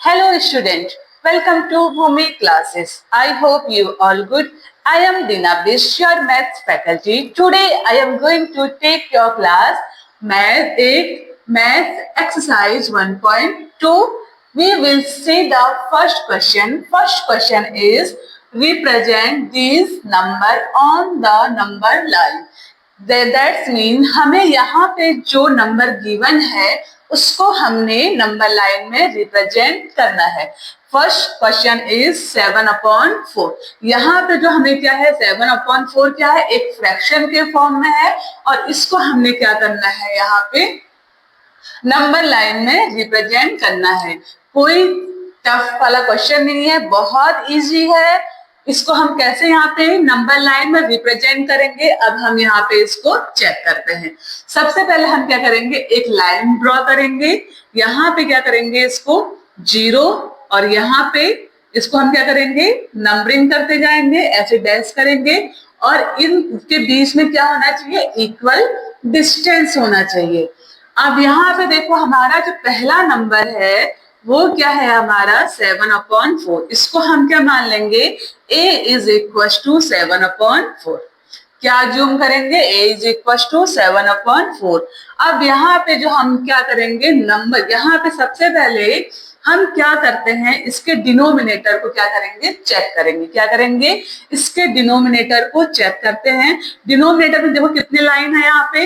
Hello student, welcome to Bhumi classes. I hope you all good. I am Dina Bish, your maths faculty. Today I am going to take your class Math 8, Math Exercise 1.2. We will see the first question. First question is represent these number on the number line. That's mean हमें यहाँ पे जो number given है उसको हमने number line में represent करना है. First question is 7/4. यहाँ पे जो हमें क्या है 7/4 क्या है, एक फ्रैक्शन के फॉर्म में है और इसको हमने क्या करना है यहाँ पे नंबर लाइन में रिप्रेजेंट करना है. कोई टफ वाला क्वेश्चन नहीं है, बहुत इजी है. इसको हम कैसे यहाँ पे नंबर लाइन में रिप्रेजेंट करेंगे, अब हम यहाँ पे इसको चेक करते हैं. सबसे पहले हम क्या करेंगे, एक लाइन ड्रॉ करेंगे. यहाँ पे क्या करेंगे, इसको 0 और यहाँ पे इसको हम क्या करेंगे नंबरिंग करते जाएंगे, ऐसे डैश करेंगे और इनके बीच में क्या होना चाहिए, इक्वल डिस्टेंस होना चाहिए. अब यहाँ पे देखो हमारा जो पहला नंबर है वो क्या है हमारा 7/4. इसको हम क्या मान लेंगे, a इज इक्वल टू 7/4. क्या जूम करेंगे, a इज इक्वल टू 7/4. अब यहाँ पे जो हम क्या करेंगे नंबर, यहाँ पे सबसे पहले हम क्या करते हैं, इसके डिनोमिनेटर को क्या करेंगे चेक करेंगे. क्या करेंगे, इसके डिनोमिनेटर को चेक करते हैं. डिनोमिनेटर में देखो कितने लाइन है, यहाँ पे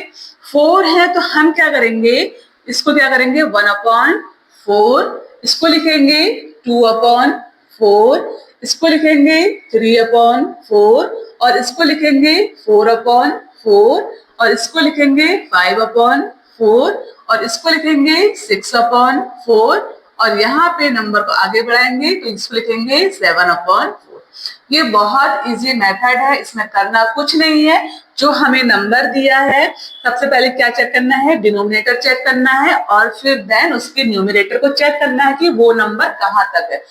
4 है, तो हम क्या करेंगे इसको क्या करेंगे 1/4. इसको लिखेंगे 2/4. इसको लिखेंगे 3/4 और इसको लिखेंगे 4/4 और इसको लिखेंगे 5/4 और इसको लिखेंगे 6/4 और यहाँ पे नंबर को आगे बढ़ाएंगे तो इसको लिखेंगे 7/4. ये बहुत इजी मेथड है, इसमें करना कुछ नहीं है. जो हमें नंबर दिया है सबसे पहले क्या चेक करना है, डिनोमिनेटर चेक करना है और फिर देन उसके न्यूमरेटर को चेक करना है कि वो नंबर कहाँ तक है.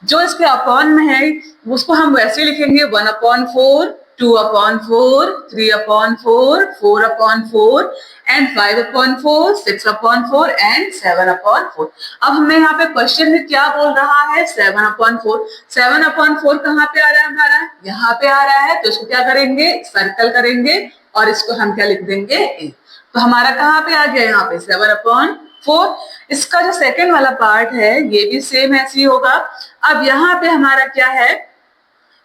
जो इसके अपॉन में है उसको हम वैसे लिखेंगे 1/4, 2/4, 3/4, 4/4 एंड 5/4, 6/4 एंड 7/4. अब हमें यहाँ पे क्वेश्चन में क्या बोल रहा है 7/4. 7/4 कहाँ पे आ रहा है हमारा, यहाँ पे आ रहा है, तो इसको क्या करेंगे सर्कल करेंगे और इसको हम क्या लिख देंगे a. तो हमारा कहाँ पे आ गया यहाँ पे 7/4. इसका जो सेकंड वाला पार्ट है ये भी सेम ऐसे ही होगा. अब यहाँ पे हमारा क्या है,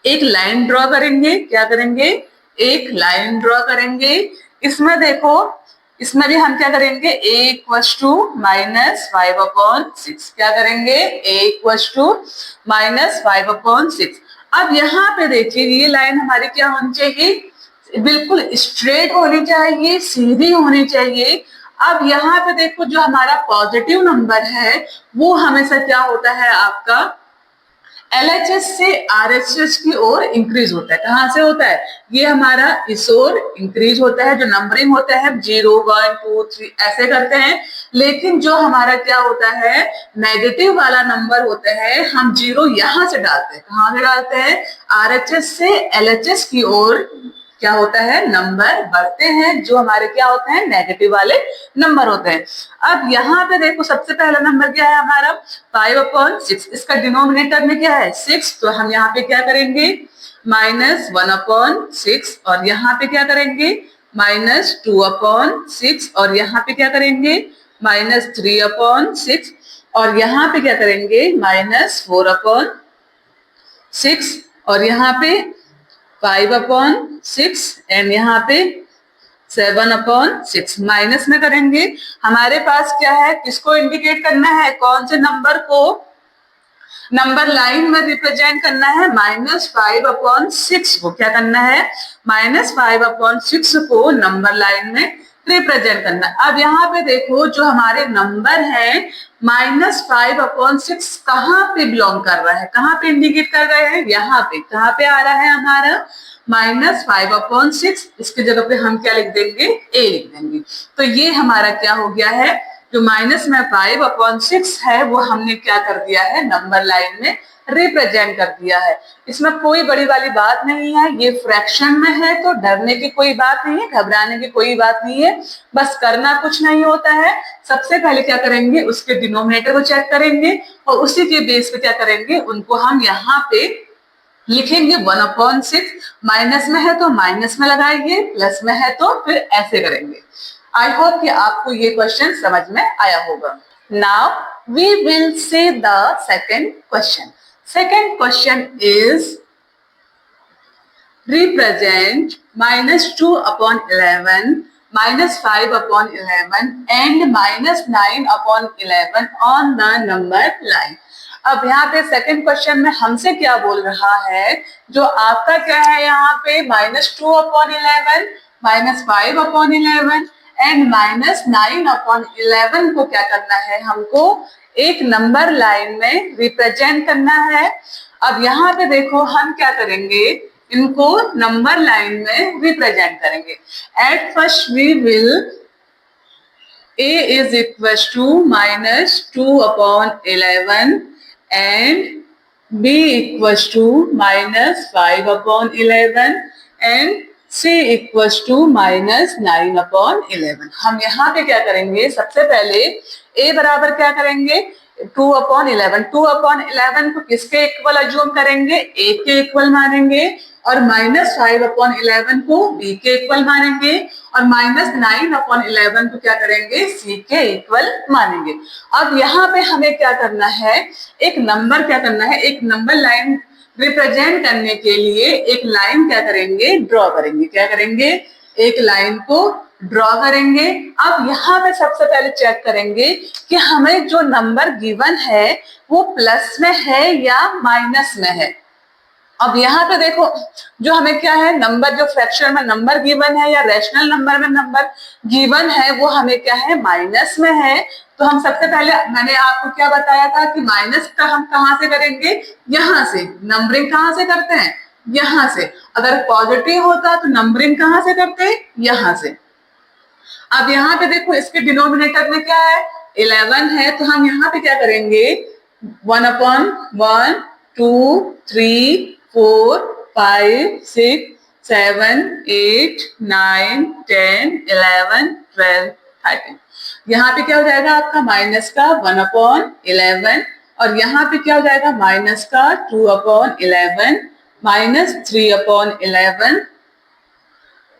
एक लाइन ड्रॉ करेंगे. क्या करेंगे, एक लाइन ड्रॉ करेंगे. इसमें देखो इसमें भी हम क्या करेंगे a इक्वल्स टू -5/6. क्या करेंगे a इक्वल्स टू -5/6. अब यहाँ पे देखिए ये लाइन हमारी क्या होनी चाहिए, बिल्कुल स्ट्रेट होनी चाहिए, सीधी होनी चाहिए. अब यहाँ पे देखो जो हमारा पॉजिटिव नंबर है वो हमेशा क्या होता है आपका LHS से RHS की ओर इंक्रीज होता है. कहाँ से होता है, ये हमारा इस ओर इंक्रीज होता है. जो नंबरिंग होता है 0, 1, 2, 3 ऐसे करते हैं. लेकिन जो हमारा क्या होता है नेगेटिव वाला नंबर होता है हम 0 यहाँ से डालते हैं. कहाँ से डालते हैं, RHS से LHS की ओर क्या होता है नंबर बढ़ते हैं, जो हमारे क्या होते हैं नेगेटिव वाले नंबर होते हैं. अब यहाँ पे देखो सबसे पहला नंबर क्या है हमारा 5/6. इसका डिनोमिनेटर में क्या है 6, तो हम यहाँ पे क्या करेंगे -1/6 और यहाँ पे क्या करेंगे -2/6 और यहाँ पे क्या करेंगे -3/6 और यहाँ पे क्या करेंगे -4/6 और यहाँ पे 5/6 एंड यहाँ पे 7/6. माइनस में करेंगे. हमारे पास क्या है, किसको इंडिकेट करना है, कौन से नंबर को नंबर लाइन में रिप्रेजेंट करना है, -5/6 को क्या करना है -5/6 को नंबर लाइन में रिप्रेजेंट करना. अब यहाँ पे देखो जो हमारे नंबर है -5/6 कहाँ पे बिलोंग कर रहा है, कहाँ पे इंडिकेट कर रहे हैं, यहाँ पे. कहाँ पे आ रहा है हमारा -5/6. इसकी जगह पे हम क्या लिख देंगे a लिख देंगे. तो ये हमारा क्या हो गया है जो माइनस में 5/6 है वो हमने क्या कर दिया है, नंबर लाइन में रिप्रेजेंट कर दिया है। इसमें कोई बड़ी वाली बात नहीं है, ये फ्रैक्शन में है तो डरने की कोई बात नहीं है, घबराने की कोई बात नहीं है, बस करना कुछ नहीं होता है। सबसे पहले क्या करेंगे, उसके डिनोमिनेटर को चेक करेंगे और उसी के बेस पे क्या करेंगे, उनको हम यहाँ पे लिखेंगे 1/6। माइनस में है तो माइनस में लगाएंगे, प्लस में है तो फिर ऐसे करेंगे। आई होप कि आपको ये क्वेश्चन समझ में आया होगा। Now we will see the second question. Second question is represent -2/11, -5/11 and -9/11 on the number line। अब यहाँ पे सेकंड क्वेश्चन में हमसे क्या बोल रहा है, जो आपका क्या है यहाँ पे -2/11, -5/11 एंड -9/11 को क्या करना है, हमको एक नंबर लाइन में रिप्रेजेंट करना है। अब यहाँ पे देखो हम क्या करेंगे, इनको नंबर लाइन में रिप्रेजेंट करेंगे। At first we will a is equals to -2/11 and b equals to -5/11 and c equals to -9/11। हम यहाँ पे क्या करेंगे, सबसे पहले a बराबर क्या करेंगे, 2/11। 2/11 को किसके इक्वल अज्यूम करेंगे, a के इक्वल मानेंगे, और -5/11 को b के इक्वल मानेंगे, और -9/11 को क्या करेंगे, c के इक्वल मानेंगे। अब यहाँ पे हमें क्या करना है, एक नंबर क्या करना है, एक नंबर लाइन रिप्रेजेंट करने के लिए एक लाइन क्या करेंगे, ड्रॉ करेंगे। क्या करेंगे, एक लाइन को ड्रॉ करेंगे। अब यहाँ पे सबसे पहले चेक करेंगे कि हमें जो नंबर गिवन है वो प्लस में है या माइनस में है। अब यहाँ पे देखो, जो हमें क्या है, नंबर जो फ्रैक्शन में नंबर गिवन है या रैशनल नंबर में नंबर गिवन है वो हमें क्या है, माइनस में है। तो हम सबसे पहले, मैंने आपको क्या बताया था कि माइनस का हम कहाँ से करेंगे, यहाँ से। नंबरिंग कहाँ से करते हैं, यहाँ से। अगर पॉजिटिव होता तो नंबरिंग कहाँ से करते, यहाँ से। अब यहाँ पे देखो, इसके डिनोमिनेटर में क्या है, 11 है, तो हम यहाँ पे क्या करेंगे, 1/1, 2, 3, 4, 5, 6, 7, 8, 9, 10, 11, 12, 13। यहाँ पे क्या हो जाएगा आपका, माइनस का 1/11, और यहाँ पे क्या हो जाएगा, माइनस का 2/11, -3/11,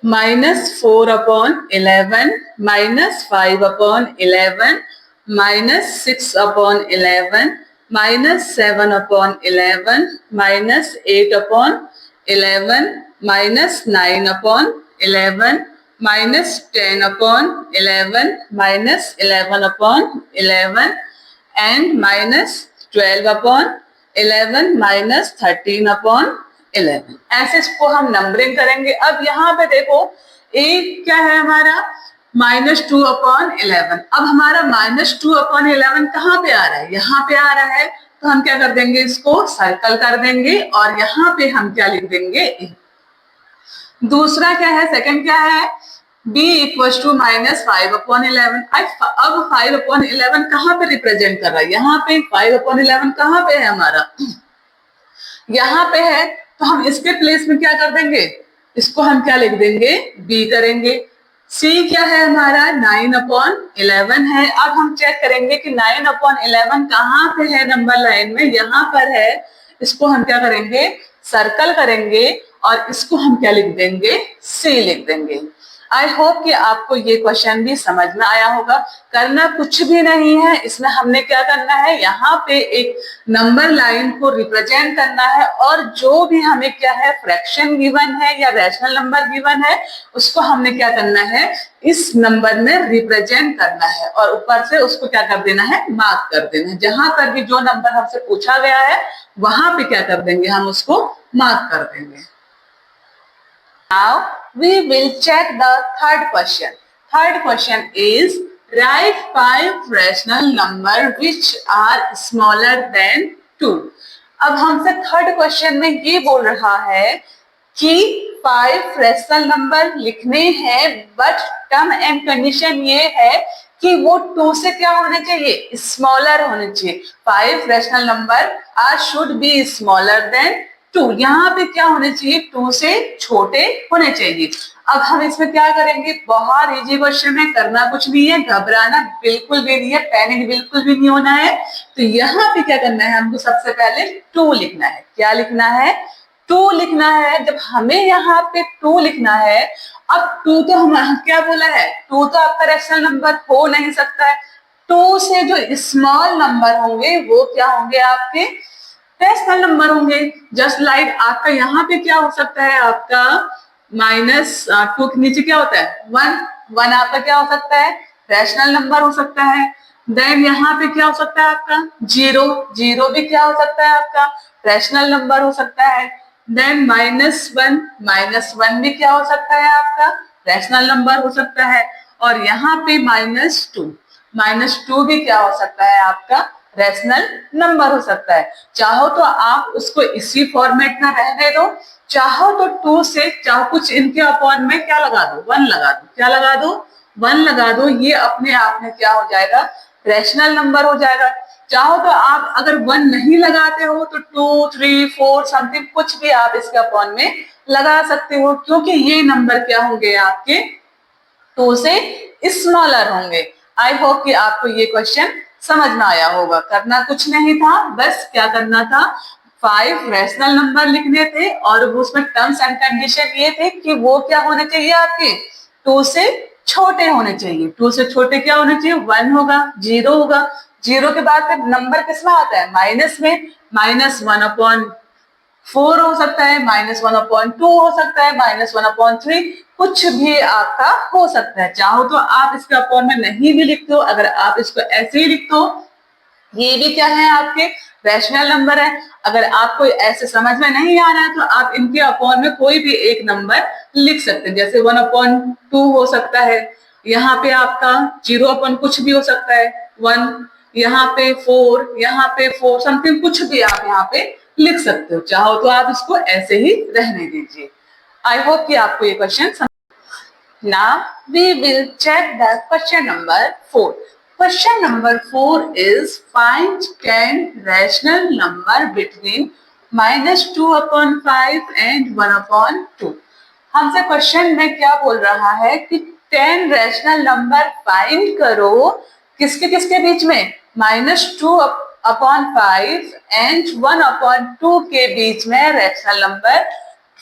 -4/11, -5/11, -6/11, -7/11, -8/11, -9/11, -10/11, -11/11 and -12/11, -13/11। ऐसे इसको हम नंबरिंग करेंगे। अब यहाँ पे देखो, एक क्या है हमारा, -2/11। अब हमारा -2/11 कहाँ पे आ रहा है, यहाँ पे आ रहा है, तो हम क्या कर देंगे, इसको सर्कल कर देंगे और यहाँ पे हम क्या लिख देंगे, दूसरा क्या है, सेकंड क्या है, b इक्वल्स टू -5/11। अब 5/11 कहाँ पे रिप्रेजेंट कर रहा है, यहाँ पे। 5/11 कहाँ पे है हमारा, यहाँ पे है, तो हम इसके प्लेस में क्या कर देंगे, इसको हम क्या लिख देंगे, b करेंगे। c क्या है हमारा, 9/11 है। अब हम चेक करेंगे कि 9/11 कहाँ पे है नंबर लाइन में, यहाँ पर है। इसको हम क्या करेंगे, सर्कल करेंगे और इसको हम क्या लिख देंगे, c लिख देंगे। आई होप कि आपको ये क्वेश्चन भी समझ में आया होगा। करना कुछ भी नहीं है, इसमें हमने क्या करना है, यहाँ पे एक नंबर लाइन को रिप्रेजेंट करना है, और जो भी हमें क्या है, फ्रैक्शन गिवन है या रैशनल नंबर गिवन है, उसको हमने क्या करना है, इस नंबर में रिप्रेजेंट करना है, और ऊपर से उसको क्या कर देना है, मार्क कर देना है। जहां पर भी जो नंबर हमसे पूछा गया है वहां पे क्या कर देंगे, हम उसको मार्क कर देंगे। Now we will check the third question. Third question is write 5 rational number which are smaller than 2. अब हमसे थर्ड क्वेश्चन में ये बोल रहा है कि 5 रैशनल नंबर लिखने हैं, बट टर्म एंड कंडीशन ये है कि वो 2 से क्या होने चाहिए, स्मॉलर होने चाहिए। 5 rational number are should be smaller than 2। यहाँ पे क्या होने चाहिए, 2 से छोटे होने चाहिए। अब हम इसमें क्या करेंगे, बहुत इजी क्वेश्चन है, करना कुछ नहीं है, घबराना बिल्कुल भी नहीं है, पैनिक बिल्कुल भी नहीं होना है। तो यहाँ पे क्या करना है, हमको सबसे पहले 2 लिखना है। क्या लिखना है, 2 लिखना है। जब हमें यहाँ पे 2 लिखना है, अब 2 तो हम क्या बोला है, 2 तो आपका रैशनल नंबर हो नहीं सकता है। 2 से जो स्मॉल नंबर होंगे वो क्या होंगे, आपके रैशनल नंबर होंगे। जस्ट लाइक आपका यहाँ पे क्या हो सकता है, आपका -2 के नीचे क्या होता है, 1। 1 आपका क्या हो सकता है, रैशनल नंबर हो सकता है। देन यहाँ पे क्या हो सकता है आपका 0। 0 भी क्या हो सकता है आपका, रैशनल नंबर हो सकता है। देन -1, -1 भी क्या हो सकता है आपका, रैशनल नंबर हो सकता है। और यहाँ पे -2, -2 भी क्या हो सकता है आपका, रैशनल नंबर हो सकता है। चाहो तो आप उसको इसी फॉर्मेट में रहने दो, चाहो तो 2 से चाहो कुछ इनके अपॉन में क्या लगा दो, 1 लगा दो। क्या लगा दो, 1 लगा दो। ये अपने आप में क्या हो जाएगा, रैशनल नंबर हो जाएगा। चाहो तो आप अगर 1 नहीं लगाते हो तो 2, 3, 4 समथिंग कुछ भी आप इसके अपॉन में लगा सकते हो, क्योंकि ये नंबर क्या होंगे आपके 2 से स्मॉलर होंगे। आई होप कि आपको ये क्वेश्चन समझ में आया होगा। करना कुछ नहीं था, बस क्या करना था, 5 रैशनल नंबर लिखने थे और उसमें टर्म्स एंड कंडीशन ये थे कि वो क्या होने चाहिए आपके 2 से छोटे होने चाहिए। 2 से छोटे क्या होने चाहिए, 1 होगा, 0 होगा। 0 के बाद फिर नंबर किसमें आता है, माइनस में। -1/4 हो सकता है, -1/2 हो सकता है, -1/3, कुछ भी आपका हो सकता है। चाहो तो आप इसके अपॉन में नहीं भी लिखते हो, अगर आप इसको ऐसे ही लिखते हो, ये भी क्या है आपके रैशनल नंबर है। अगर आपको ऐसे समझ में नहीं आ रहा है तो आप इनके अपॉन में कोई भी एक नंबर लिख सकते हैं, जैसे 1/2 हो सकता है। यहाँ पे आपका 0 कुछ भी हो सकता है, 1, यहाँ पे 4, यहाँ पे 4 समथिंग कुछ भी आप यहाँ पे लिख सकते हो। चाहो तो आप इसको ऐसे ही रहने दीजिए। आई होप कि आपको ये question. Now we will check the question number 4. Question number 4 is find 10 rational number between -2/5 and 1/2. हमसे क्वेश्चन में क्या बोल रहा है कि 10 रैशनल नंबर फाइंड करो, किसके किसके बीच में, -2/5 एंड 1/2 के बीच में रैशनल नंबर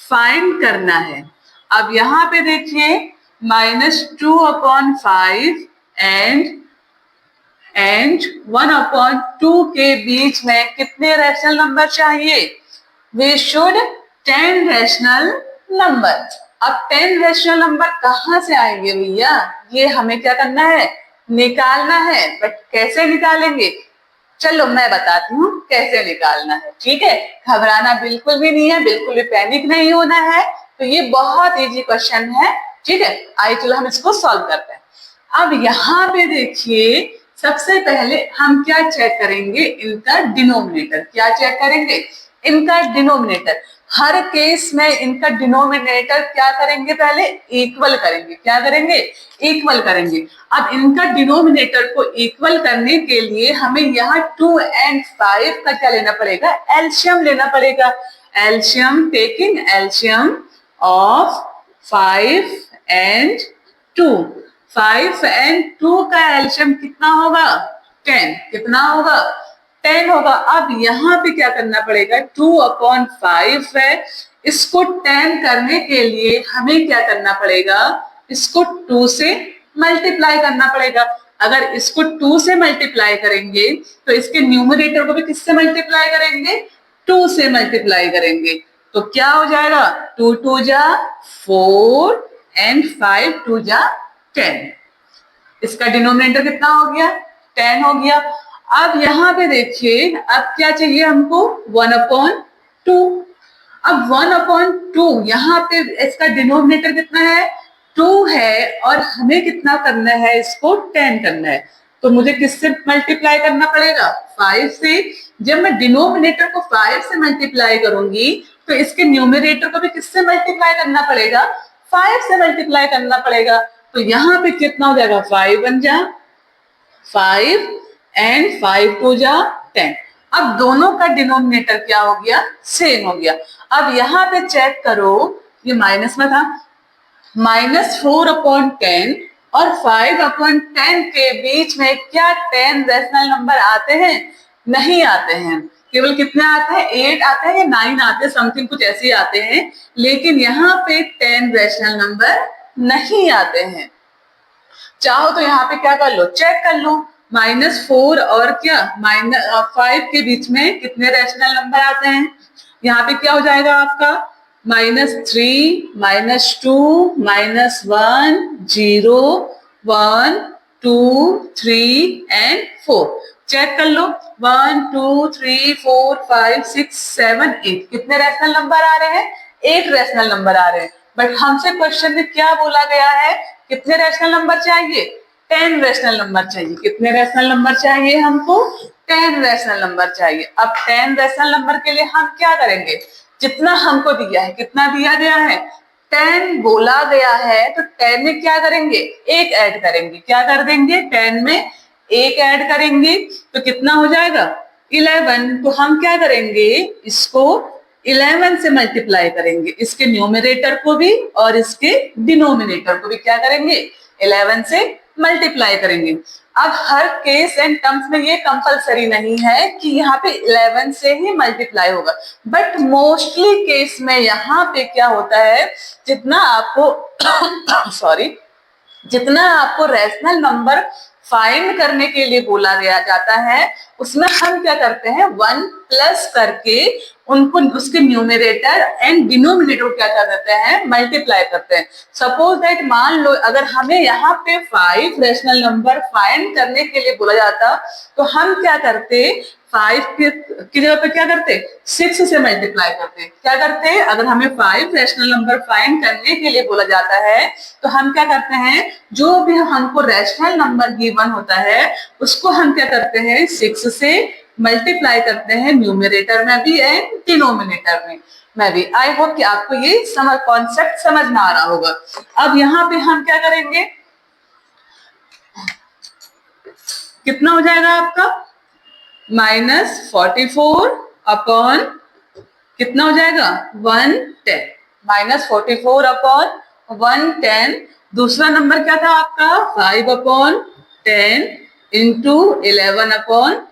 फाइंड करना है। अब यहाँ पे देखिए -2/5 एंड 1/2 के बीच में कितने रैशनल नंबर चाहिए, वी शुड 10 रैशनल नंबर। अब 10 रैशनल नंबर कहाँ से आएंगे भैया, ये हमें क्या करना है, निकालना है। बट कैसे निकालेंगे, चलो मैं बताती हूँ कैसे निकालना है। ठीक है, घबराना बिल्कुल भी नहीं है, बिल्कुल भी पैनिक नहीं होना है। तो ये बहुत इजी क्वेश्चन है। ठीक है, आइए चलो हम इसको सॉल्व करते हैं। अब यहाँ पे देखिए, सबसे पहले हम क्या चेक करेंगे, इनका डिनोमिनेटर। क्या चेक करेंगे, इनका डिनोमिनेटर। हर केस में इनका डिनोमिनेटर क्या करेंगे, पहले इक्वल करेंगे। क्या करेंगे, इक्वल करेंगे। अब इनका डिनोमिनेटर को इक्वल करने के लिए हमें यहाँ 2 और 5 का क्या लेना पड़ेगा, एलसीएम लेना पड़ेगा। एलसीएम, टेकिंग एलसीएम ऑफ 5 और 2। 5 और 2 का एलसीएम कितना होगा, 10। कितना होगा, 10 होगा। अब यहाँ पे क्या करना पड़ेगा, 2/5 है, इसको 10 करने के लिए हमें क्या करना पड़ेगा, इसको 2 से मल्टीप्लाई करना पड़ेगा। अगर इसको 2 से मल्टीप्लाई करेंगे तो इसके न्यूमरेटर को भी किससे मल्टीप्लाई करेंगे, 2 से मल्टीप्लाई करेंगे। तो क्या हो जाएगा, 2 2 जा 4 और 5 2 जा 10। इसका डिनोमिनेटर कितना हो गया, 10 हो गया। अब यहाँ पे देखिए, अब क्या चाहिए हमको, 1/2। अब 1/2 यहाँ पे इसका डिनोमिनेटर कितना है, 2 है, और हमें कितना करना है, इसको 10 करना है। तो मुझे किससे मल्टीप्लाई करना पड़ेगा, 5 से। जब मैं डिनोमिनेटर को 5 से मल्टीप्लाई करूंगी तो इसके न्यूमरेटर को भी किससे मल्टीप्लाई करना पड़ेगा, 5 से मल्टीप्लाई करना पड़ेगा। तो यहाँ पे कितना हो जाएगा, 5 बन जा 5 एंड 5 टू जा 10। अब दोनों का डिनोमिनेटर क्या हो गया, सेम हो गया। अब यहाँ पे चेक करो, ये माइनस में था, -4/10 और 5/10 के बीच में क्या 10 रैशनल नंबर आते हैं? नहीं आते हैं। केवल कितने आते हैं, 8 आते हैं या 9 आते हैं, समथिंग कुछ ऐसे ही आते हैं, लेकिन यहाँ पे 10 रैशनल नंबर नहीं आते हैं। चाहो तो यहाँ पे क्या कर लो, चेक कर लो, -4 और क्या -5 के बीच में कितने रैशनल नंबर आते हैं। यहाँ पे क्या हो जाएगा आपका, -3, -2, -1, 0, 1, 2, 3 एंड 4। चेक कर लो, 1, 2, 3, 4, 5, 6, 7, 8 कितने रैशनल नंबर आ रहे हैं, 8 रैशनल नंबर आ रहे हैं। बट हमसे क्वेश्चन में क्या बोला गया है, कितने रैशनल नंबर चाहिए, 10 रैशनल नंबर चाहिए। कितने रैशनल नंबर चाहिए हमको, 10 रैशनल नंबर चाहिए। अब 10 रैशनल नंबर के लिए हम क्या करेंगे, जितना हमको दिया है, कितना दिया गया है, 10 बोला गया है, तो 10 में क्या करेंगे, एक ऐड करेंगे। क्या कर देंगे, 10 में एक ऐड करेंगे तो कितना हो जाएगा, 11। तो हम क्या करेंगे, इसको 11 से मल्टीप्लाई करेंगे, इसके न्यूमरेटर को भी और इसके डिनोमिनेटर को भी क्या करेंगे, 11 से मल्टीप्लाई करेंगे। अब हर केस एंड टर्म्स में ये कंपलसरी नहीं है कि यहाँ पे 11 से ही मल्टीप्लाई होगा, बट मोस्टली केस में यहाँ पे क्या होता है, जितना आपको सॉरी जितना आपको रैशनल नंबर फाइंड करने के लिए बोला गया जाता है, उसमें हम क्या करते हैं, 1 प्लस करके उनको उसके न्यूमरेटर एंड डिनोमिनेटर क्या कर देते हैं, मल्टीप्लाई करते हैं। सपोज दैट, मान लो अगर हमें यहाँ पे 5 रैशनल नंबर फाइंड करने के लिए बोला जाता, तो हम क्या करते, 5 की जगह पे क्या करते, 6 से मल्टीप्लाई करते। क्या करते, अगर हमें 5 रैशनल नंबर फाइंड करने के लिए बोला जाता है, तो हम क्या करते हैं, जो भी हमको रैशनल नंबर गिवन होता है उसको हम क्या करते हैं, 6 से मल्टीप्लाई करते हैं, न्यूमरेटर में भी एंड डिनोमिनेटर में भी। आई होप कि आपको ये कॉन्सेप्ट समझ में आ रहा होगा। अब यहाँ पे हम क्या करेंगे, कितना हो जाएगा आपका, -44 अपॉन कितना हो जाएगा, 110। -44/110। दूसरा नंबर क्या था आपका, 5/10 इंटू 11/11।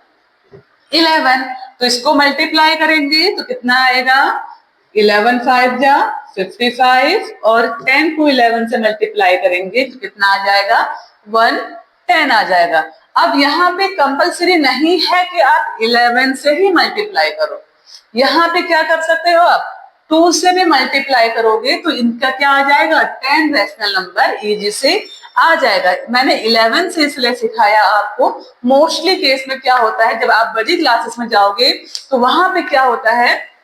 तो इसको मल्टीप्लाई करेंगे तो कितना आएगा, 11 5 जा 55 और 10 को 11 से मल्टीप्लाई करेंगे तो कितना आ जाएगा, 110 आ जाएगा। अब यहाँ पे कंपलसरी नहीं है कि आप 11 से ही मल्टीप्लाई करो, यहाँ पे क्या कर सकते हो आप, 2 से भी मल्टीप्लाई करोगे तो इनका क्या आ जाएगा, 10 रैशनल नंबर इजी से आ जाएगा। मैंने 11 से इसलिए सिखाया आपको। मोस्टली केस में क्या होता है, जब आप बड़ी क्लासेस में जाओगे तो वहां पे क्या होता है,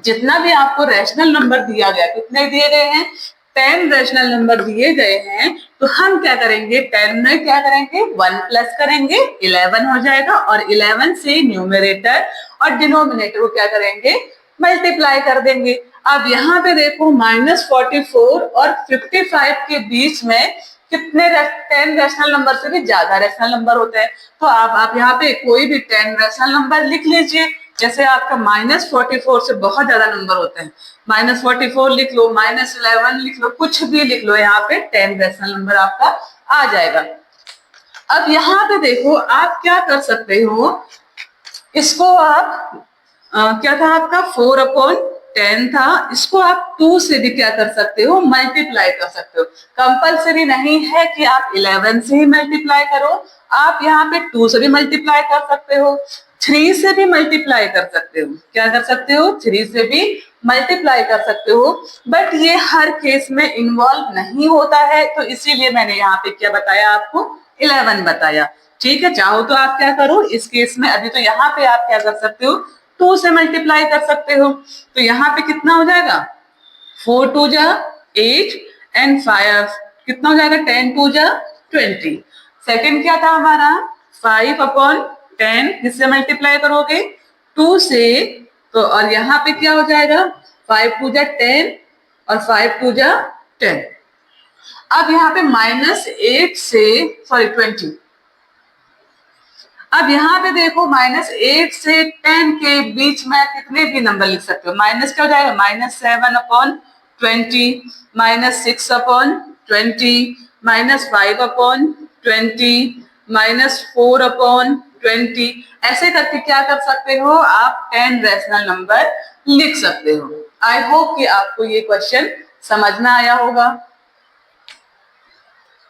जितना भी आपको रैशनल नंबर दिया गया, कितने दिए गए हैं, 10 रैशनल नंबर दिए गए हैं, तो हम क्या करेंगे, 10 में क्या करेंगे, 1 प्लस करेंगे, 11 हो जाएगा और 11 से न्यूमरेटर और डिनोमिनेटर को क्या करेंगे, मल्टीप्लाई कर देंगे। अब यहाँ पे देखो, -44 और 55 के बीच में कितने 10 रैशनल नंबर से भी ज्यादा रैशनल नंबर होते हैं। तो आप यहाँ पे कोई भी 10 रैशनल नंबर लिख लीजिए। जैसे आपका -44 से बहुत ज्यादा नंबर होते हैं, -44 लिख लो, -11 लिख लो, कुछ भी लिख लो, यहाँ पे 10 रैशनल नंबर आपका आ जाएगा। अब यहाँ पे देखो, आप क्या कर सकते हो, इसको आप क्या था आपका, 4/10 था, इसको आप 2 से भी क्या कर सकते हो, मल्टीप्लाई कर सकते हो। कंपलसरी नहीं है कि आप 11 से ही मल्टीप्लाई करो, आप यहाँ पे 2 से भी मल्टीप्लाई कर सकते हो, 3 से भी मल्टीप्लाई कर सकते हो। क्या कर सकते हो, 3 से भी मल्टीप्लाई कर सकते हो, बट ये हर केस में इन्वॉल्व नहीं होता है, तो इसीलिए मैंने यहाँ पे क्या बताया आपको, 11 बताया। ठीक है, चाहो तो आप क्या करो इस केस में, अभी तो यहाँ पे आप क्या कर सकते हो, 2 से मल्टीप्लाई कर सकते हो। तो यहाँ पे कितना हो जाएगा, 4 2 जा 8 एंड 5 कितना हो जाएगा, 10 2 जा 20। सेकंड क्या था हमारा, 5/10 किससे मल्टीप्लाई करोगे, 2 से, तो और यहाँ पे क्या हो जाएगा, 5 2 जा 10 और 5 2 जा 10। अब यहाँ पे -8 से 20 अब यहाँ पे देखो -8 से 10 के बीच में कितने भी नंबर लिख सकते हो। माइनस क्या हो जाएगा, -7/20, -6/20, -5/20, -4/20, ऐसे करके क्या कर सकते हो आप 10 रैशनल नंबर लिख सकते हो। आई होप कि आपको ये क्वेश्चन समझ में आया होगा।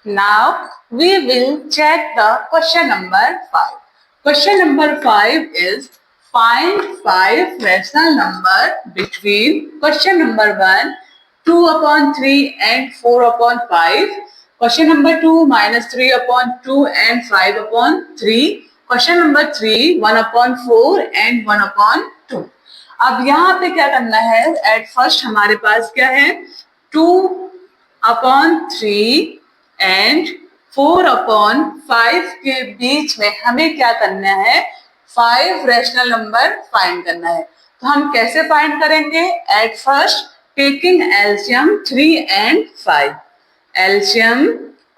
Now we will check the question number 5. Question number 5 is find 5 rational number between question number 1 2/3 and 4/5. Question number 2 -3/2 and 5/3. Question number 3 1/4 and 1/2. अब यहाँ पे क्या करना है, एट फर्स्ट हमारे पास क्या है 2/3 एंड 4/5 के बीच में हमें क्या करना है 5 रैशनल नंबर फाइंड करना है। तो हम कैसे फाइंड करेंगे, at first taking LCM 3 and 5, LCM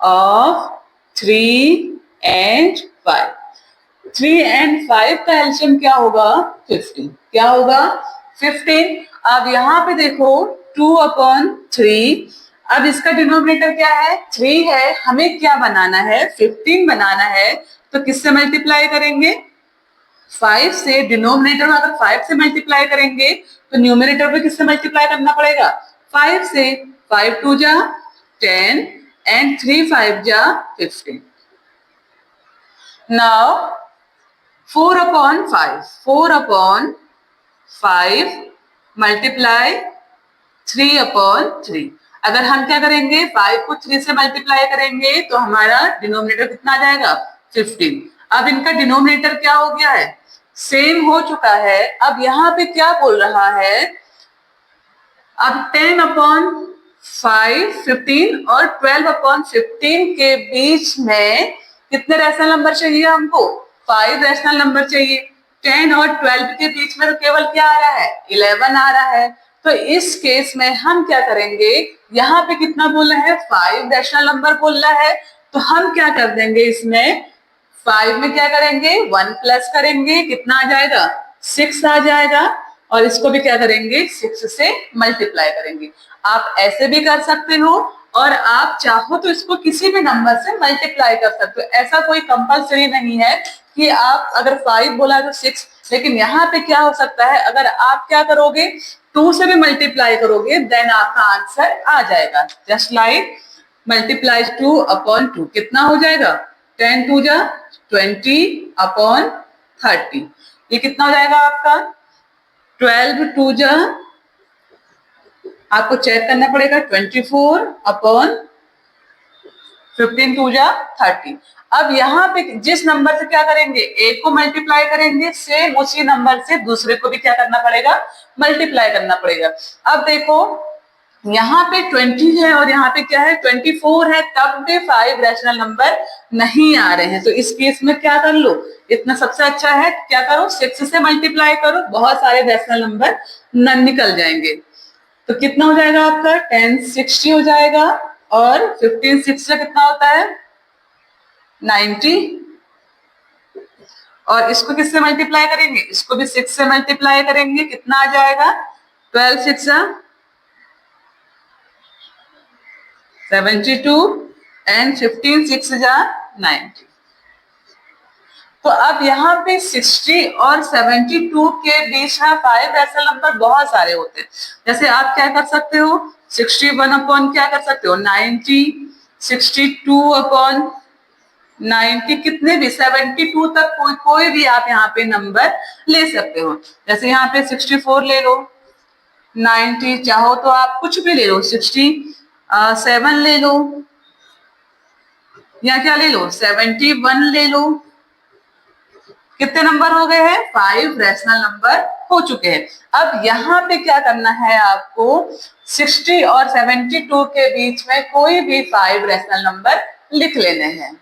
of 3 and 5, 3 and 5 का एलसीएम क्या होगा 15, क्या होगा 15। अब यहाँ पे देखो 2/3, अब इसका डिनोमिनेटर क्या है 3 है, हमें क्या बनाना है 15 बनाना है। तो किससे मल्टीप्लाई करेंगे 5 से, डिनोमिनेटर में अगर 5 से मल्टीप्लाई करेंगे तो न्यूमरेटर पे किससे मल्टीप्लाई करना पड़ेगा 5 से। 5 2 जा 10 and 3 5 जा 15। Now 4/5, 4/5 multiply 3/3। अगर हम क्या करेंगे 5 को 3 से मल्टीप्लाई करेंगे तो हमारा डिनोमिनेटर कितना आ जाएगा 15। अब इनका डिनोमिनेटर क्या हो गया है, सेम हो चुका है। अब यहाँ पे क्या बोल रहा है, अब 10/5 15 और 12/15 के बीच में कितने रैशनल नंबर चाहिए हमको 5 रैशनल नंबर चाहिए। 10 और 12 के बीच में तो केवल क्या आ रहा है 11 आ रहा है। तो इस केस में हम क्या करेंगे, यहाँ पे कितना बोल रहे हैं 5 रैशनल नंबर बोल रहा है, तो हम क्या कर देंगे इसमें 5 में क्या करेंगे 1 प्लस करेंगे, कितना आ जाएगा 6 आ जाएगा, और इसको भी क्या करेंगे 6 से मल्टीप्लाई करेंगे। आप ऐसे भी कर सकते हो और आप चाहो तो इसको किसी भी नंबर से मल्टीप्लाई कर सकते हो, ऐसा कोई कंपलसरी नहीं है कि आप अगर 5 बोला तो 6। लेकिन यहाँ पे क्या हो सकता है, अगर आप क्या करोगे 2 से भी मल्टीप्लाई करोगे देन आपका आंसर आ जाएगा। जस्ट लाइक मल्टीप्लाई 2/2 कितना हो जाएगा 10 2 जा 20/30, ये कितना हो जाएगा आपका 12 2 जा, आपको चेक करना पड़ेगा 24/15 2 जा 30। अब यहाँ पे जिस नंबर से क्या करेंगे एक को मल्टीप्लाई करेंगे, सेम उसी नंबर से दूसरे को भी क्या करना पड़ेगा मल्टीप्लाई करना पड़ेगा। अब देखो यहाँ पे 20 है और यहाँ पे क्या है 24 है, तब भी 5 रैशनल नंबर नहीं आ रहे हैं। तो इस केस में क्या कर लो, इतना सबसे अच्छा है क्या करो 6 से मल्टीप्लाई करो, बहुत सारे रैशनल नंबर निकल जाएंगे। तो कितना हो जाएगा आपका 10 60 हो जाएगा, और 15 6 से कितना होता है 90, और इसको किससे मल्टीप्लाई करेंगे, इसको भी 6 से मल्टीप्लाई करेंगे, कितना आ जाएगा 12 6 72 एंड 15 6 जा 90। तो अब यहाँ पे 60 और 72 के बीच में 5 रैशनल नंबर बहुत सारे होते हैं। जैसे आप क्या कर सकते हो 61 क्या कर सकते हो 90, 62/90, कितने भी 72 तक कोई भी आप यहाँ पे नंबर ले सकते हो। जैसे यहाँ पे 64 ले लो, 90 चाहो तो आप कुछ भी ले लो, 67 ले लो, या क्या ले लो 71 ले लो। कितने नंबर हो गए हैं 5 रैशनल नंबर हो चुके हैं। अब यहाँ पे क्या करना है आपको 60 और 72 के बीच में कोई भी 5 रैशनल नंबर लिख लेने हैं।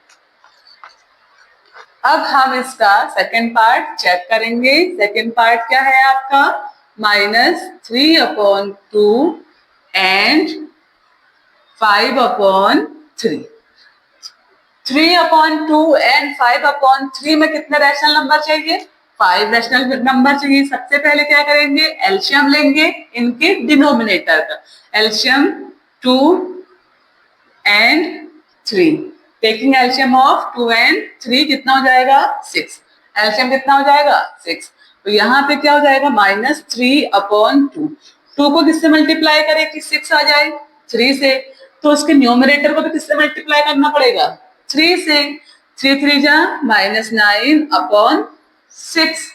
अब हम इसका सेकंड पार्ट चेक करेंगे। सेकंड पार्ट क्या है आपका -3/2 एंड 5/3। 3/2 एंड 5/3 में कितने रैशनल नंबर चाहिए? 5 रैशनल नंबर चाहिए। सबसे पहले क्या करेंगे? एलसीएम लेंगे इनके डिनोमिनेटर का। LCM 2 and 3, taking LCM of 2 and 3 कितना हो जाएगा? 6। एलसीएम कितना हो जाएगा? 6। तो यहाँ पे क्या हो जाएगा? -3/2। 2 को किससे मल्टीप्लाई करें कि 6 आ जाए? 3 से। तो उसके न्यूमरेटर को भी किससे मल्टीप्लाई करना पड़ेगा? 3 से। 3 3 जा -9/6।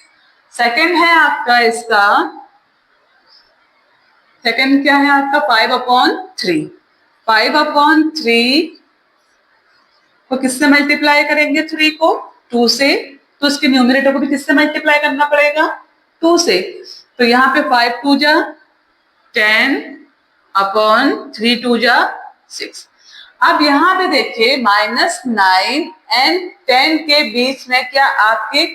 सेकंड है आपका इसका, सेकंड क्या है आपका? 5/3। 5/3 को किससे मल्टीप्लाई करेंगे? 3 को 2 से। तो उसके न्यूमरेटर को भी किससे मल्टीप्लाई करना पड़ेगा? 2 से। तो यहाँ पे 5 2 जा 10/3 2 जा 6। अब यहाँ पे देखिए -9 एंड 10 के बीच में क्या आपके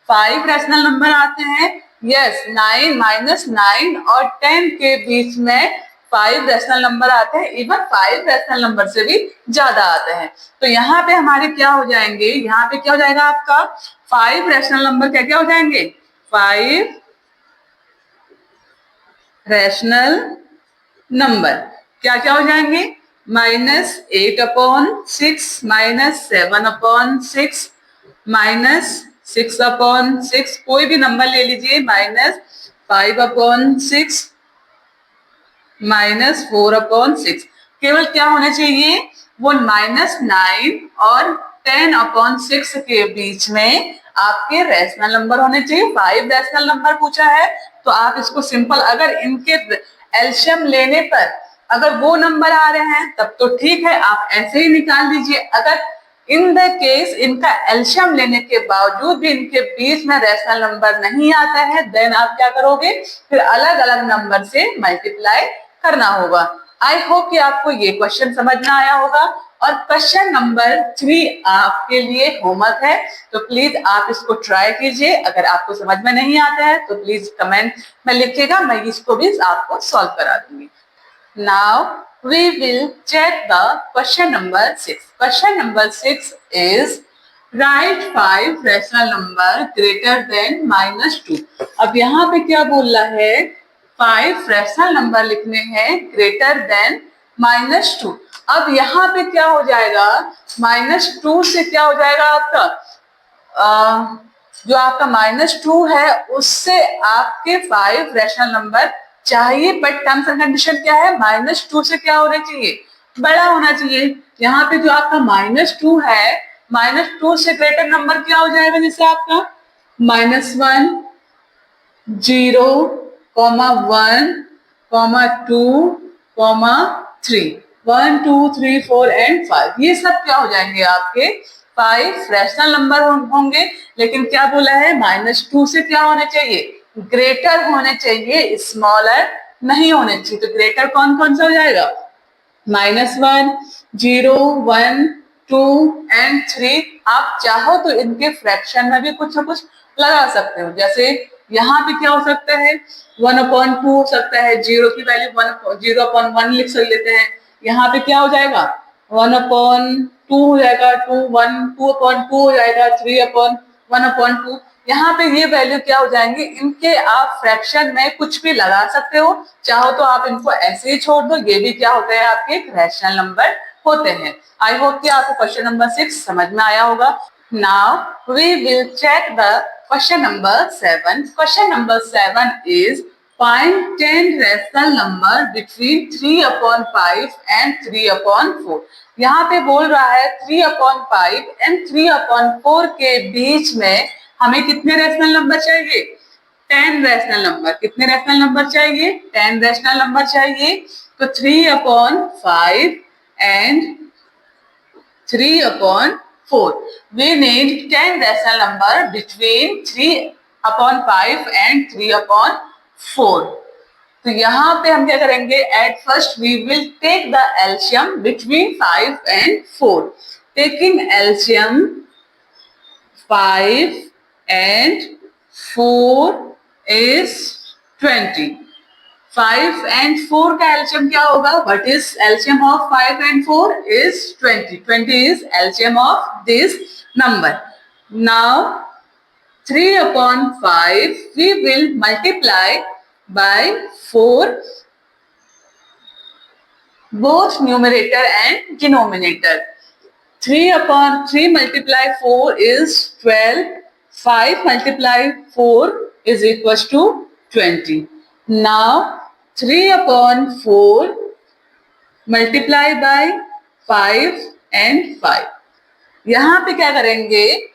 5 रैशनल नंबर आते हैं? यस, 9 और 10 के बीच में 5 रैशनल नंबर आते हैं। इवन 5 रैशनल नंबर से भी ज्यादा आते हैं। तो यहाँ पे हमारे क्या हो जाएंगे? यहाँ पे क्या हो जाएगा आपका? 5 रैशनल नंबर क्या क्या हो जाएंगे? 5 रैशनल नंबर क्या क्या हो जाएंगे? -8/6, -7/6, -6/6, कोई भी नंबर ले लीजिए, -5/6, -4/6। केवल क्या होना चाहिए? वो -9 और 10/6 के बीच में आपके रैशनल नंबर होने चाहिए। 5 रैशनल नंबर पूछा है तो आप इसको सिंपल, अगर इनके एलसीएम लेने पर अगर वो नंबर आ रहे हैं तब तो ठीक है, आप ऐसे ही निकाल दीजिए। अगर इन द केस इनका एलसीएम लेने के बावजूद भी इनके बीच में रैशनल नंबर नहीं आता है, देन आप क्या करोगे? फिर अलग अलग नंबर से मल्टीप्लाई करना होगा। आई होप कि आपको ये क्वेश्चन समझ में आया होगा। और क्वेश्चन नंबर 3 आपके लिए होमवर्क है, तो प्लीज आप इसको ट्राई कीजिए। अगर आपको समझ में नहीं आता है तो प्लीज कमेंट में लिखिएगा, मैं इसको भी आपको सॉल्व करा दूंगी। Now we will check the question number 6. Question number 6 is write 5 rational number greater than -2. अब यहाँ पे क्या बोल रहा है? 5 रैशनल नंबर लिखने हैं ग्रेटर देन -2। अब यहाँ पे क्या हो जाएगा? -2 से क्या हो जाएगा आपका? जो आपका -2 है उससे आपके 5 रैशनल नंबर चाहिए, बट टर्म्स एंड कंडीशन क्या है? -2 से क्या होना चाहिए? बड़ा होना चाहिए। यहाँ पे जो आपका -2 है, -2 से ग्रेटर नंबर क्या हो जाएगा? जैसे आपका -1, 0, 1, 2, 3, 1 2 3 4 एंड 5, ये सब क्या हो जाएंगे? आपके 5 रैशनल नंबर होंगे। लेकिन क्या बोला है? -2 से क्या होने चाहिए? ग्रेटर होने चाहिए, स्मॉलर नहीं होने चाहिए। तो ग्रेटर कौन कौन सा हो जाएगा? -1, 0, 1, 2 एंड 3। आप चाहो तो इनके फ्रैक्शन में भी कुछ ना कुछ लगा सकते हो। जैसे यहाँ पे क्या हो सकता है? 1/2 हो सकता है, 0 की वैल्यू 0/1 लिख लेते हैं। यहाँ पे क्या हो जाएगा? 1/2 हो जाएगा, 2/2 हो जाएगा, 3/1/2। यहाँ पे ये वैल्यू क्या हो जाएंगे? इनके आप फ्रैक्शन में कुछ भी लगा सकते हो। चाहो तो आप इनको ऐसे ही छोड़ दो, ये भी क्या होते हैं? आपके रैशनल नंबर होते हैं। आई होप कि आपको क्वेश्चन नंबर 6 समझ में आया होगा। Now we will check the question number 7. Question number 7 is find 10 rational number between 3/5 and 3/4. यहाँ पे बोल रहा है 3/5 एंड 3/4 के बीच में हमें कितने रैशनल नंबर चाहिए? 10 रैशनल नंबर। कितने रैशनल नंबर चाहिए? 10 रैशनल नंबर चाहिए। तो 3/5 and 3/4, we need 10 rational number between 3/5 and 3/4. तो यहाँ पे हम क्या करेंगे? At first we will take the LCM between 5 and 4. Taking LCM 5 and 4 is 20. 5 and 4 का एलसीएम क्या होगा? What is LCM of 5 and 4 is 20. 20 is LCM of this number. Now 3 upon 5 we will multiply by 4 both numerator and denominator. 3 upon 3 multiply 4 is 12. 5 multiply 4 is equals to 20. Now 3 upon 4 multiply by 5 and 5. यहाँ पे क्या करेंगे?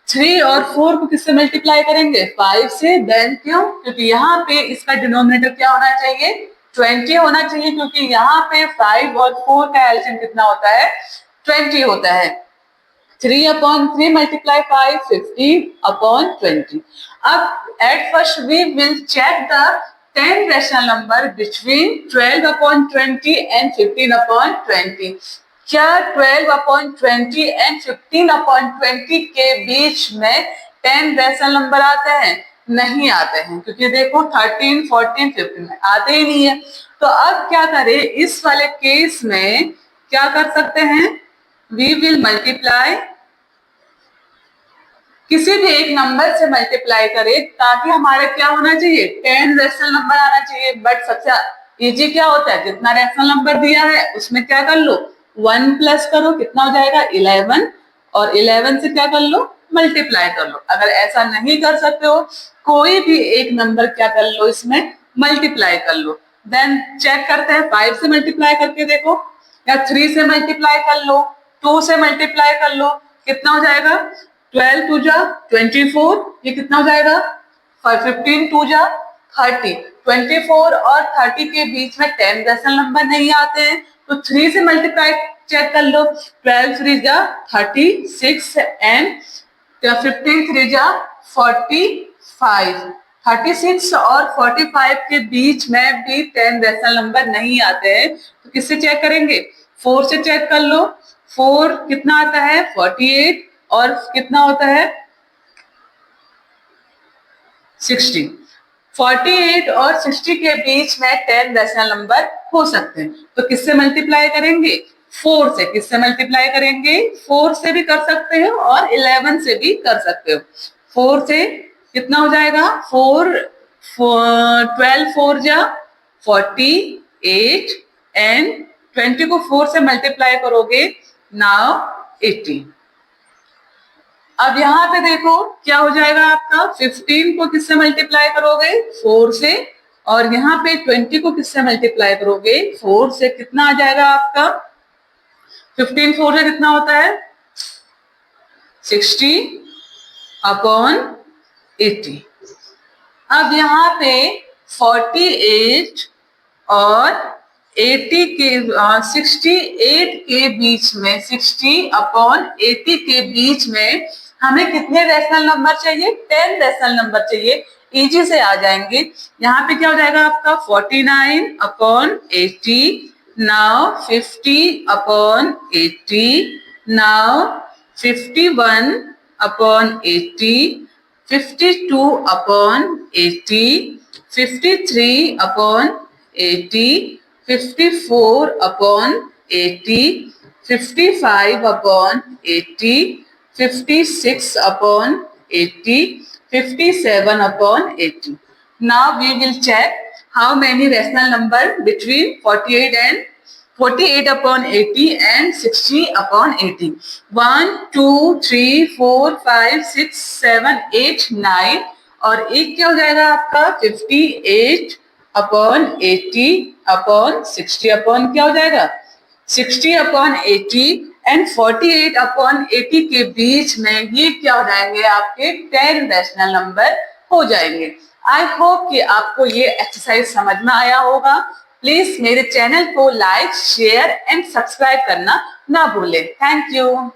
3 और 4 को किससे multiply करेंगे? 5 से। Then क्यों? क्योंकि यहाँ पे इसका डिनोमिनेटर क्या होना चाहिए? 20 होना चाहिए, क्योंकि यहाँ पे 5 और 4 का एलसीएम कितना होता है? 20 होता है। 3 upon 3 multiply 5, 15 upon 20. अब at first we will check the 10 rational number between 12 upon 20 and 15 upon 20. क्या 12 upon 20 and 15 upon 20 के बीच में 10 रैशनल नंबर आते हैं? नहीं आते हैं, क्योंकि देखो 13, 14, 15 में आते ही नहीं है। तो अब क्या करें? इस वाले केस में क्या कर सकते हैं? वी विल मल्टीप्लाई, किसी भी एक नंबर से मल्टीप्लाई करें, ताकि हमारे क्या होना चाहिए? 10 रैशनल नंबर आना चाहिए। बट सबसे इजी क्या होता है? जितना रैशनल नंबर दिया है उसमें क्या कर लो? 1 प्लस करो, कितना हो जाएगा? 11, और 11 से क्या कर लो? मल्टीप्लाई कर लो। अगर ऐसा नहीं कर सकते हो, कोई भी एक नंबर क्या कर लो, इसमें मल्टीप्लाई कर लो। देन चेक करते हैं, 5 से मल्टीप्लाई करके देखो, या 3 से मल्टीप्लाई कर लो, 2 से मल्टीप्लाई कर लो, कितना हो जाएगा? 12 2 जा 24, ये कितना हो जाएगा? 15 2 जा 30। 24 और 30 के बीच में 10 रैशनल नंबर नहीं आते हैं, तो 3 से मल्टीप्लाई चेक कर लो। 12 3 जा 36 एंड 15 3 जा 45। 36 और 45 के बीच में भी 10 रैशनल नंबर नहीं आते हैं, तो किससे चेक करेंगे? 4 से चेक कर लो। 4 कितना आता है? 48, और कितना होता है? 60। 48 और 60 के बीच में 10 रैशनल नंबर हो सकते हैं, तो किससे मल्टीप्लाई करेंगे? 4 से। किससे मल्टीप्लाई करेंगे? 4 से भी कर सकते हो और 11 से भी कर सकते हो। 4 से कितना हो जाएगा? 12 4 जा 48 एंड 20 को 4 से मल्टीप्लाई करोगे, नाउ 80। अब यहाँ पे देखो क्या हो जाएगा आपका? 15 को किससे मल्टीप्लाई करोगे? 4 से, और यहाँ पे 20 को किससे मल्टीप्लाई करोगे? 4 से। कितना आ जाएगा आपका? 15 4 से कितना होता है? 60 अपॉन 80। अब यहाँ पे 48 और 80 के 68 के बीच में, 60 अपॉन 80 के बीच में हमें कितने रैशनल नंबर चाहिए? 10 रैशनल नंबर चाहिए। इजी से आ जाएंगे। यहाँ पे क्या हो जाएगा आपका? 49 upon 80, now 50 upon 80, now 51 upon 80, 52 upon 80, 53 upon 80, 54 upon 80, 55 upon 80, 56 upon 80, 57 upon 80. Now we will check how many rational number between 48 upon 80 and 60 upon 80. 1 2 3 4 5 6 7 8 9, और एक क्या हो जाएगा आपका? 58 अपॉन 80 अपॉन 60 अपॉन क्या हो जाएगा? 60 अपॉन 80 एंड 48 अपॉन 80 के बीच में ये क्या हो जाएंगे? आपके 10 रैशनल नंबर हो जाएंगे। आई होप कि आपको ये एक्सरसाइज समझ में आया होगा। प्लीज मेरे चैनल को लाइक, शेयर एंड सब्सक्राइब करना ना भूलें। Thank you.